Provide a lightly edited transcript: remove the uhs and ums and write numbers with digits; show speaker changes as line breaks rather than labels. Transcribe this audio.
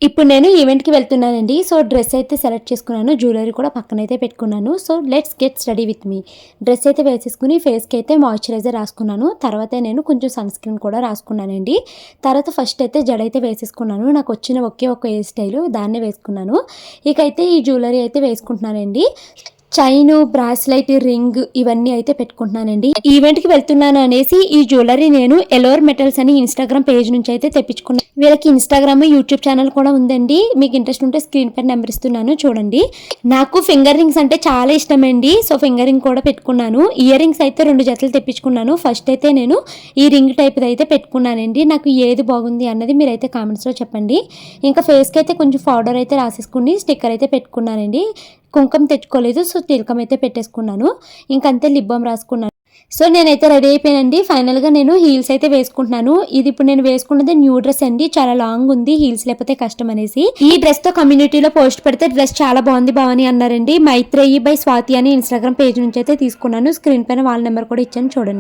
ఇప్పుడు నేను ఈవెంట్‌కి వెళ్తున్నానండి. సో, డ్రెస్ అయితే సెలెక్ట్ చేసుకున్నాను. జ్యువెలరీ కూడా పక్కనైతే పెట్టుకున్నాను. So, let's get study with me. Dress అయితే వేసేసుకొని ఫేస్‌కి అయితే మాయిశ్చరైజర్ రాసుకున్నాను. తర్వాత నేను కొంచెం సన్ స్క్రీన్ కూడా రాసుకున్నానండి. తర్వాత ఫస్ట్ అయితే జడైతే వేసేసుకున్నాను. నాకొచ్చిన ఒకే ఒక హెయిర్ స్టైలు దాన్నే వేసుకున్నాను. ఇకైతే ఈ జ్యువెలరీ అయితే వేసుకుంటున్నానండి. చైను, బ్రాస్లైట్, రింగ్ ఇవన్నీ అయితే పెట్టుకుంటున్నానండి. ఈవెంట్‌కి వెళ్తున్నాను అనేసి ఈ జ్యువెలరీ నేను ఎలోర్ మెటల్స్ అని ఇన్‌స్టాగ్రామ్ పేజ్ నుంచి అయితే తెప్పించుకున్నాను. వీళ్ళకి ఇన్‌స్టాగ్రామ్, యూట్యూబ్ ఛానల్ కూడా ఉందండి. మీకు ఇంట్రెస్ట్ ఉంటే స్క్రీన్ పైన నెంబర్ ఇస్తున్నాను చూడండి. నాకు ఫింగర్ రింగ్స్ అంటే చాలా ఇష్టమండి. సో, ఫింగర్ రింగ్ కూడా పెట్టుకున్నాను. ఇయర్ రింగ్స్ అయితే 2 జతలు తెప్పించుకున్నాను. ఫస్ట్ అయితే నేను ఈ రింగ్ టైప్‌ది అయితే పెట్టుకున్నానండి. నాకు ఏది బాగుంది అన్నది మీరైతే కామెంట్స్‌లో చెప్పండి. ఇంకా ఫేస్‌కి అయితే కొంచెం పౌడర్ అయితే రాసేసుకుని స్టిక్కర్ అయితే పెట్టుకున్నానండి. కుంకుమ తెచ్చుకోలేదు. సో, తిలకం అయితే పెట్టేసుకున్నాను. ఇంకంతే లిప్ బామ్ రాసుకున్నాను. సో, నేనైతే రెడీ అయిపోయానండి. ఫైనల్‌గా నేను హీల్స్ అయితే వేసుకుంటున్నాను. ఇది ఇప్పుడు నేను వేసుకున్నది న్యూ డ్రెస్ అండి. చాలా లాంగ్ ఉంది. హీల్స్ లేకపోతే కష్టం అనేసి. ఈ డ్రెస్‌తో కమ్యూనిటీలో పోస్ట్ పెడితే డ్రెస్ చాలా బాగుంది భవాని అన్నారండి. మైత్రేయి బై స్వాతి అని ఇన్‌స్టాగ్రామ్ పేజ్ నుంచి అయితే తీసుకున్నాను. స్క్రీన్ పైన వాళ్ళ నెంబర్ కూడా ఇచ్చాను చూడండి.